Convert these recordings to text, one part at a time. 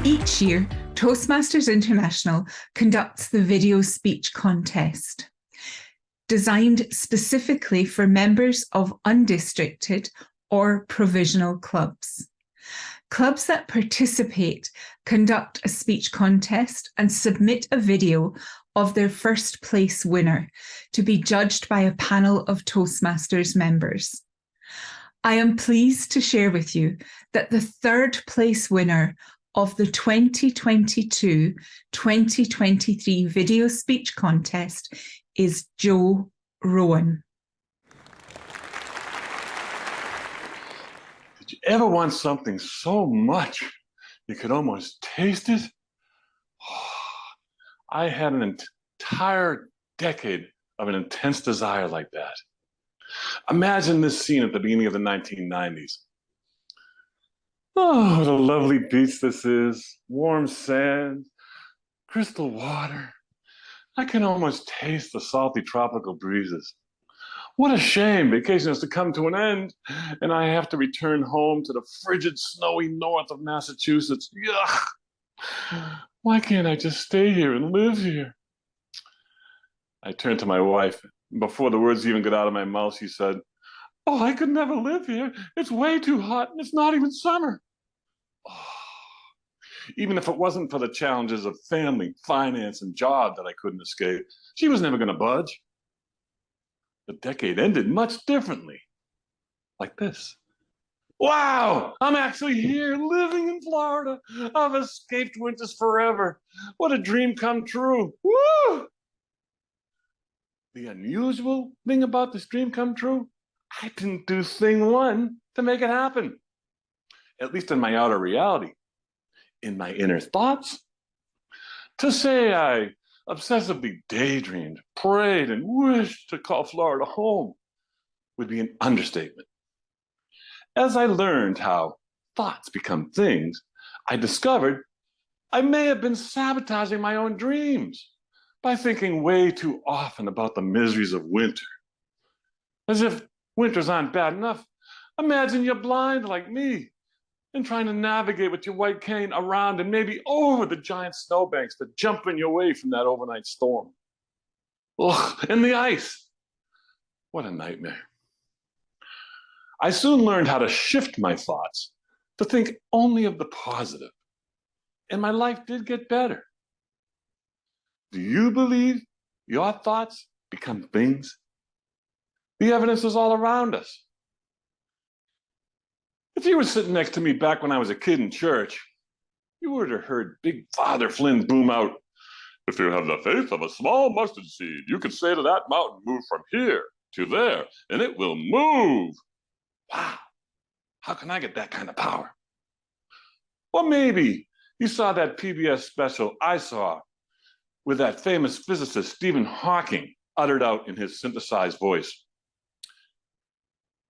Each year, Toastmasters International conducts the video speech contest, designed specifically for members of undistricted or provisional clubs. Clubs that participate conduct a speech contest and submit a video of their first place winner to be judged by a panel of Toastmasters members. I am pleased to share with you that the third place winner of the 2022-2023 video speech contest is Roan. Did you ever want something so much you could almost taste it? I had an entire decade of an intense desire like that. Imagine this scene at the beginning of the 1990s. Oh, what a lovely beach this is. Warm sand, crystal water. I can almost taste the salty tropical breezes. What a shame vacation has to come to an end and I have to return home to the frigid, snowy north of Massachusetts. Yuck! Why can't I just stay here and live here? I turned to my wife. Before the words even got out of my mouth, she said, "Oh, I could never live here. It's way too hot and it's not even summer." Oh, even if it wasn't for the challenges of family, finance, and job that I couldn't escape, she was never going to budge. The decade ended much differently, like this. Wow, I'm actually here living in Florida. I've escaped winters forever. What a dream come true. Woo! The unusual thing about this dream come true, I didn't do thing one to make it happen. At least in my outer reality. In my inner thoughts. To say I obsessively daydreamed, prayed, and wished to call Florida home would be an understatement. As I learned how thoughts become things, I discovered I may have been sabotaging my own dreams by thinking way too often about the miseries of winter. As if winters aren't bad enough, imagine you're blind like me and trying to navigate with your white cane around and maybe over the giant snowbanks that jump in your way from that overnight storm. Ugh, and the ice. What a nightmare. I soon learned how to shift my thoughts to think only of the positive. And my life did get better. Do you believe your thoughts become things? The evidence is all around us. If you were sitting next to me back when I was a kid in church, you would have heard Big Father Flynn boom out, "If you have the faith of a small mustard seed, you can say to that mountain, move from here to there, and it will move." Wow, how can I get that kind of power? Or maybe you saw that PBS special I saw with that famous physicist Stephen Hawking uttered out in his synthesized voice.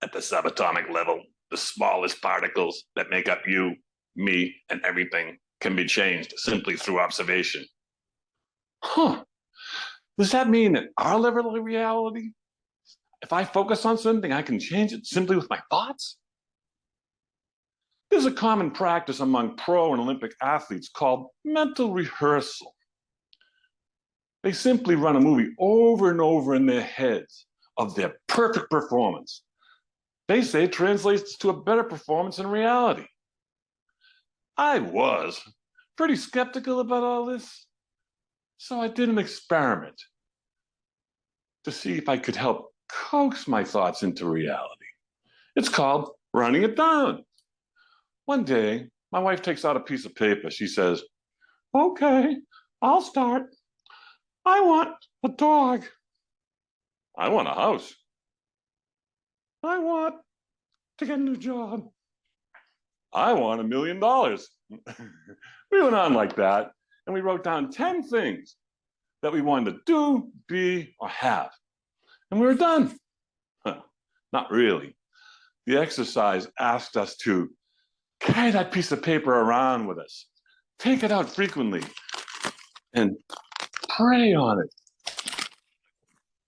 "At the subatomic level, the smallest particles that make up you, me, and everything can be changed simply through observation." Huh. Does that mean that our level of reality, if I focus on something, I can change it simply with my thoughts? There's a common practice among pro and Olympic athletes called mental rehearsal. They simply run a movie over and over in their heads of their perfect performance. They say it translates to a better performance in reality. I was pretty skeptical about all this, so I did an experiment to see if I could help coax my thoughts into reality. It's called writing it down. One day, my wife takes out a piece of paper. She says, "Okay, I'll start. I want a dog. I want a house. I want to get a new job. I want $1 million. We went on like that, and we wrote down 10 things that we wanted to do, be, or have. And we were done. Not really. The exercise asked us to carry that piece of paper around with us, take it out frequently, and pray on it,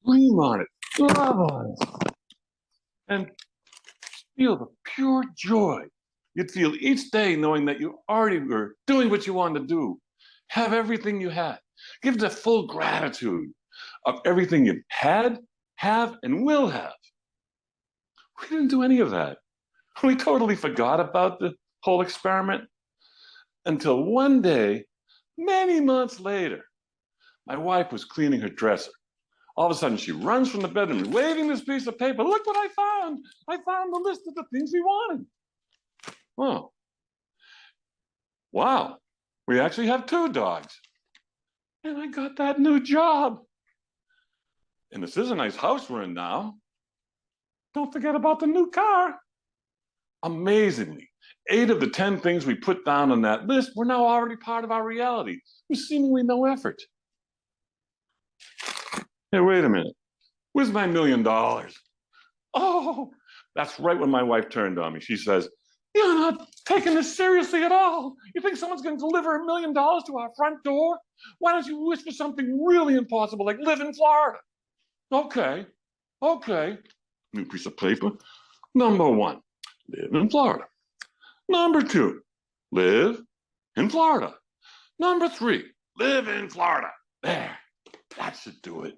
dream on it, love on it, and feel the pure joy you'd feel each day knowing that you already were doing what you wanted to do, have everything you had. Give the full gratitude of everything you've had, have, and will have. We didn't do any of that. We totally forgot about the whole experiment until one day, many months later, my wife was cleaning her dresser. All of a sudden, she runs from the bedroom, waving this piece of paper. Look what I found. I found the list of the things we wanted. Oh, wow. We actually have 2 dogs. And I got that new job. And this is a nice house we're in now. Don't forget about the new car. Amazingly, 8 of the 10 things we put down on that list were now already part of our reality with seemingly no effort. Hey, wait a minute. Where's my $1 million? Oh, that's right when my wife turned on me. She says, "You're not taking this seriously at all. You think someone's going to deliver $1 million to our front door? Why don't you wish for something really impossible, like live in Florida?" Okay. New piece of paper. Number 1, live in Florida. Number 2, live in Florida. Number 3, live in Florida. There, that should do it.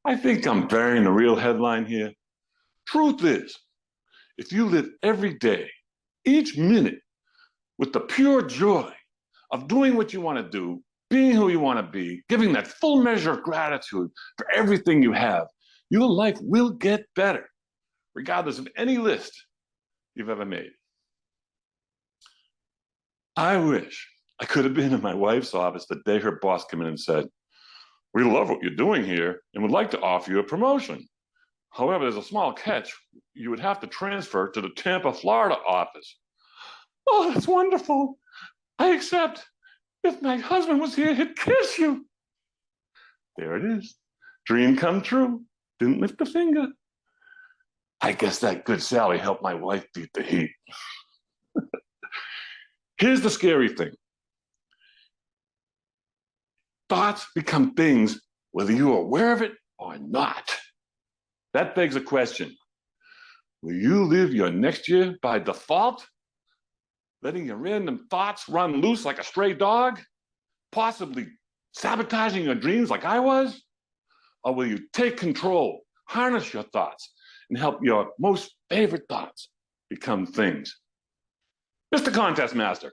I think I'm burying the real headline here. Truth is, if you live every day, each minute, with the pure joy of doing what you want to do, being who you want to be, giving that full measure of gratitude for everything you have, your life will get better, regardless of any list you've ever made. I wish I could have been in my wife's office the day her boss came in and said, "We love what you're doing here and would like to offer you a promotion. However, there's a small catch. You would have to transfer to the Tampa, Florida office." Oh, that's wonderful. I accept. If my husband was here, he'd kiss you. There it is. Dream come true. Didn't lift a finger. I guess that good Sally helped my wife beat the heat. Here's the scary thing. Thoughts become things whether you are aware of it or not. That begs a question. Will you live your next year by default? Letting your random thoughts run loose like a stray dog? Possibly sabotaging your dreams like I was? Or will you take control, harness your thoughts, and help your most favorite thoughts become things? Mr. Contest Master,